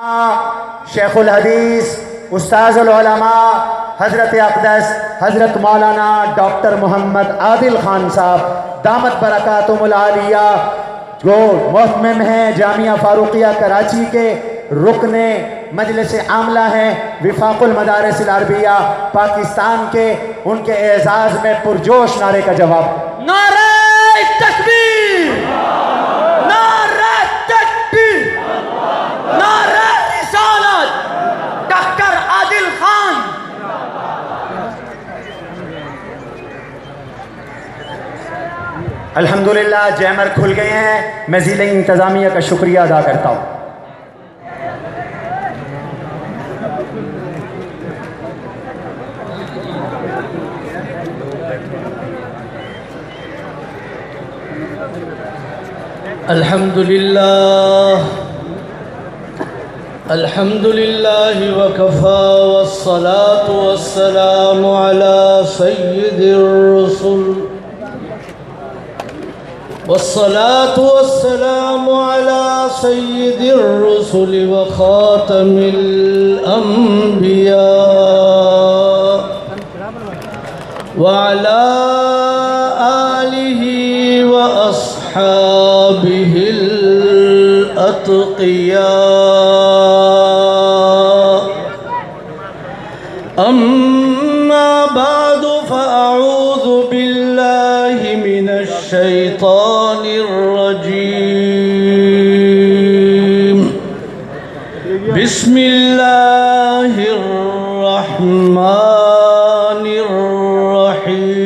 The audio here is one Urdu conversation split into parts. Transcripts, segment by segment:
شیخ الحدیث استاذ العلماء حضرت اقدس حضرت مولانا ڈاکٹر محمد عادل خان صاحب دامت برکاتہم العالیہ جو محتمم ہیں جامعہ فاروقیہ کراچی کے رکن مجلس عاملہ ہیں وفاق المدارس العربیہ پاکستان کے، ان کے اعزاز میں پرجوش نعرے کا جواب۔ نعرہ تکبیر، نعرہ تکبیر، نعرہ رسالت، ڈاکٹر عادل خان۔ الحمدللہ جیمر کھل گئے ہیں، میں ضلع انتظامیہ کا شکریہ ادا کرتا ہوں۔ الحمد لله وكفى والصلاة والسلام على سيد الرسل والصلاة والسلام على سيد الرسل وخاتم الأنبياء وعلى آله وأصحابه الأتقياء، أما بعد فأعوذ بالله من الشيطان الرجيم، بسم الله الرحمن الرحيم،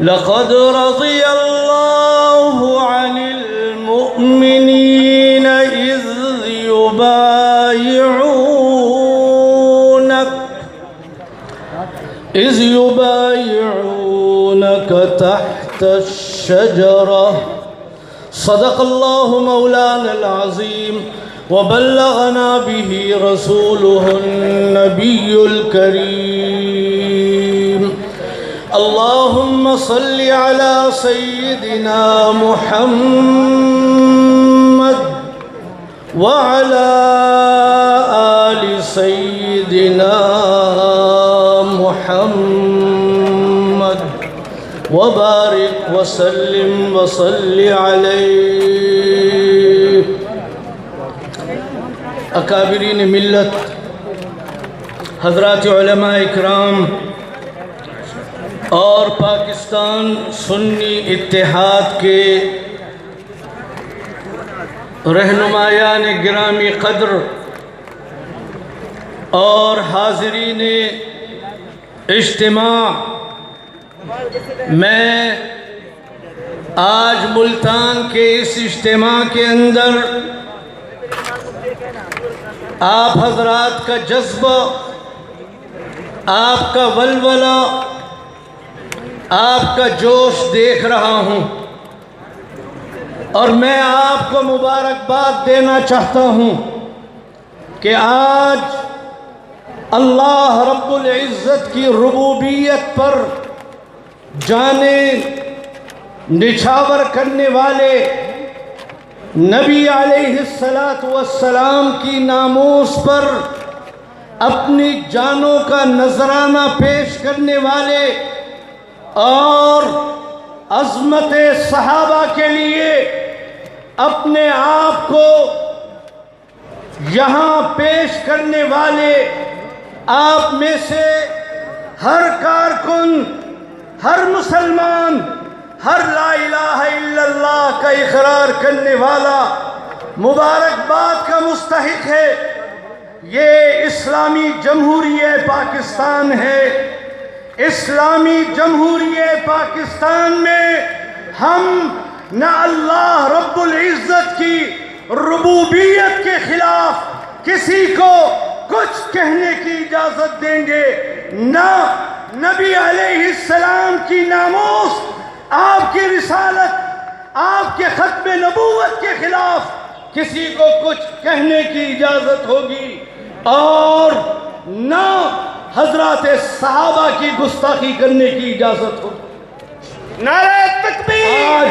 لقد رضي الله عن المؤمنين إذ يبايعونك تحت الشجرة، صدق الله مولانا العظيم وبلغنا به رسوله النبي الكريم، اللهم صل على سيدنا محمد وعلى آل سيدنا محمد وبارك وسلم وصل عليه۔ اکابرین ملت، حضرات علماء اکرام اور پاکستان سنی اتحاد کے رہنمایان گرامی قدر اور حاضرین اجتماع، میں آج ملتان کے اس اجتماع کے اندر آپ حضرات کا جذبہ، آپ کا ولولہ، آپ کا جوش دیکھ رہا ہوں، اور میں آپ کو مبارکباد دینا چاہتا ہوں کہ آج اللہ رب العزت کی ربوبیت پر جانیں نچھاور کرنے والے نبی علیہ السلام کی ناموس پر اپنی جانوں کا نذرانہ پیش کرنے والے اور عظمت صحابہ کے لیے اپنے آپ کو یہاں پیش کرنے والے آپ میں سے ہر کارکن، ہر مسلمان، ہر لا الہ الا اللہ کا اقرار کرنے والا مبارکباد کا مستحق ہے۔ یہ اسلامی جمہوریہ پاکستان ہے۔ اسلامی جمہوریہ پاکستان میں ہم نہ اللہ رب العزت کی ربوبیت کے خلاف کسی کو کچھ کہنے کی اجازت دیں گے، نہ نبی علیہ السلام کی ناموس، آپ کی رسالت، آپ کے ختم نبوت کے خلاف کسی کو کچھ کہنے کی اجازت ہوگی، اور نہ حضرات صحابہ کی گستاخی کرنے کی اجازت ہوگی۔ نعرہ تکبیر! آج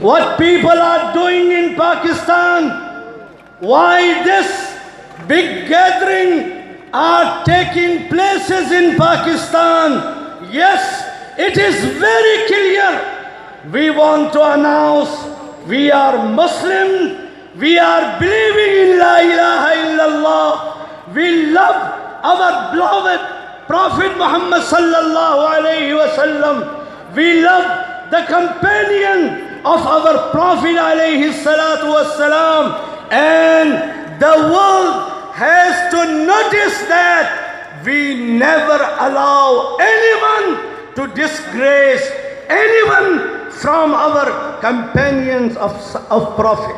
what people are doing in Pakistan, why this big gathering are taking places in Pakistan. Yes, it is very clear. We want to announce we are Muslim, we are believing in La ilaha illallah, we love our beloved Prophet Muhammad sallallahu alayhi wa sallam, we love the companion of our Prophet alayhi salatu wassalam, and the world has to notice that we never allow anyone to disgrace anyone from our companions of Prophet.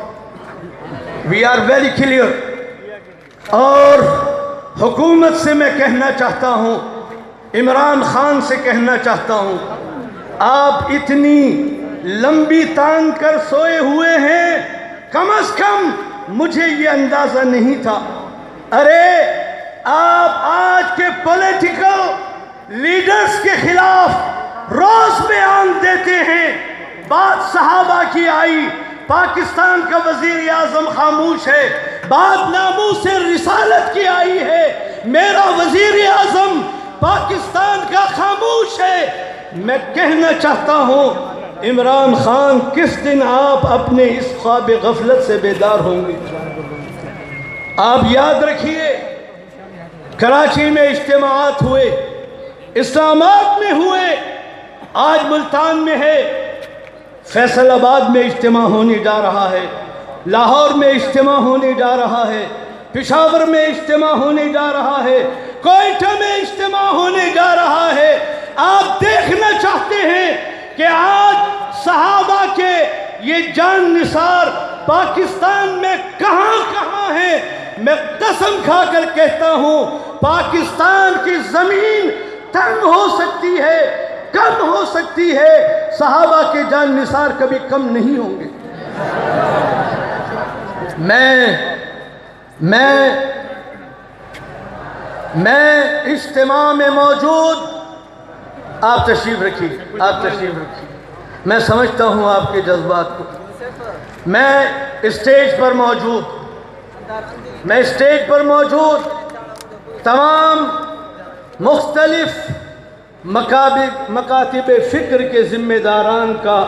We are very clear. اور حکومت سے میں کہنا چاہتا ہوں, عمران خان سے کہنا چاہتا ہوں, آپ اتنی لمبی تان کر سوئے ہوئے ہیں, کم از کم مجھے یہ اندازہ نہیں تھا. ارے آپ آج کے پولیٹیکل لیڈرز کے خلاف روز بیان دیتے ہیں, بات صحابہ کی آئی, پاکستان کا وزیر اعظم خاموش ہے, بات ناموس رسالت کی آئی ہے, میرا وزیر اعظم پاکستان کا خاموش ہے. میں کہنا چاہتا ہوں عمران خان, کس دن آپ اپنے اس خواب غفلت سے بیدار ہوں گے؟ آپ یاد رکھیے, کراچی میں اجتماعات ہوئے, اسلام آباد میں ہوئے, آج ملتان میں ہے, فیصل آباد میں اجتماع ہونے جا رہا ہے, لاہور میں اجتماع ہونے جا رہا ہے, پشاور میں اجتماع ہونے جا رہا ہے, کوئٹہ میں اجتماع ہونے جا رہا ہے. آپ دیکھنا چاہتے ہیں کہ آج صحابہ کے یہ جان نثار پاکستان میں کہاں کہاں ہیں. میں قسم کھا کر کہتا ہوں پاکستان کی زمین تنگ ہو سکتی ہے, کم ہو سکتی ہے, صحابہ کے جان نثار کبھی کم نہیں ہوں گے. میں اجتماع میں موجود, آپ تشریف رکھیے, میں سمجھتا ہوں آپ کے جذبات کو. میں اسٹیج پر موجود تمام مختلف مکاتب فکر کے ذمہ داران کا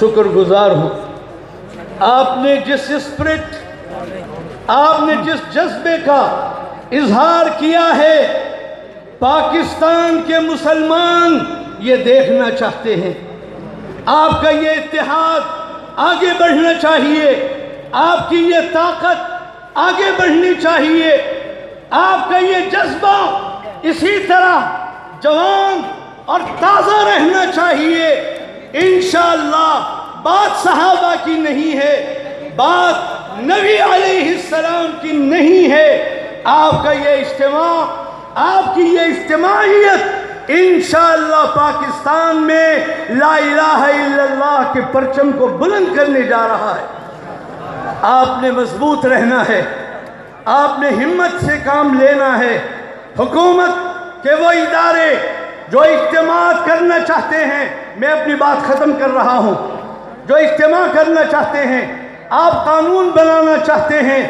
شکر گزار ہوں. آپ نے جس اسپرٹ, آپ نے جس جذبے کا اظہار کیا ہے, پاکستان کے مسلمان یہ دیکھنا چاہتے ہیں. آپ کا یہ اتحاد آگے بڑھنا چاہیے, آپ کی یہ طاقت آگے بڑھنی چاہیے, آپ کا یہ جذبہ اسی طرح جوان اور تازہ رہنا چاہیے. انشاءاللہ بات صحابہ کی نہیں ہے, بات نبی علیہ السلام کی نہیں ہے. آپ کا یہ اجتماع, آپ کی یہ اجتماعیت انشاءاللہ پاکستان میں لا الہ الا اللہ کے پرچم کو بلند کرنے جا رہا ہے. آپ نے مضبوط رہنا ہے, آپ نے ہمت سے کام لینا ہے. حکومت کہ وہ ادارے جو اجتماعات کرنا چاہتے ہیں, میں اپنی بات ختم کر رہا ہوں, جو اجتماع کرنا چاہتے ہیں, آپ قانون بنانا چاہتے ہیں,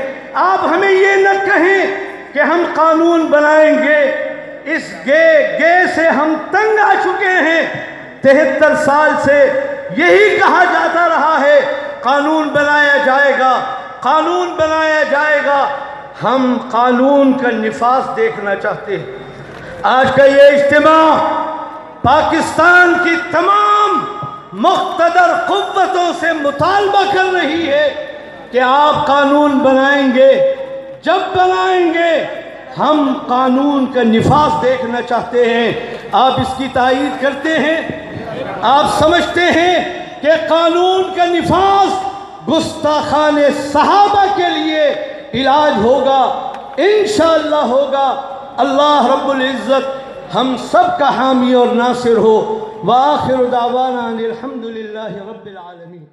آپ ہمیں یہ نہ کہیں کہ ہم قانون بنائیں گے. اس گے سے ہم تنگ آ چکے ہیں. 73 سال سے یہی کہا جاتا رہا ہے قانون بنایا جائے گا, قانون بنایا جائے گا. ہم قانون کا نفاذ دیکھنا چاہتے ہیں. آج کا یہ اجتماع پاکستان کی تمام مقتدر قوتوں سے مطالبہ کر رہی ہے کہ آپ قانون بنائیں گے. جب بنائیں گے ہم قانون کا نفاذ دیکھنا چاہتے ہیں. آپ اس کی تائید کرتے ہیں, آپ سمجھتے ہیں کہ قانون کا نفاذ گستاخان صحابہ کے لیے علاج ہوگا. انشاءاللہ ہوگا. اللہ رب العزت ہم سب کا حامی اور ناصر ہو. وآخر دعوانا ان الحمدللہ رب العالمین.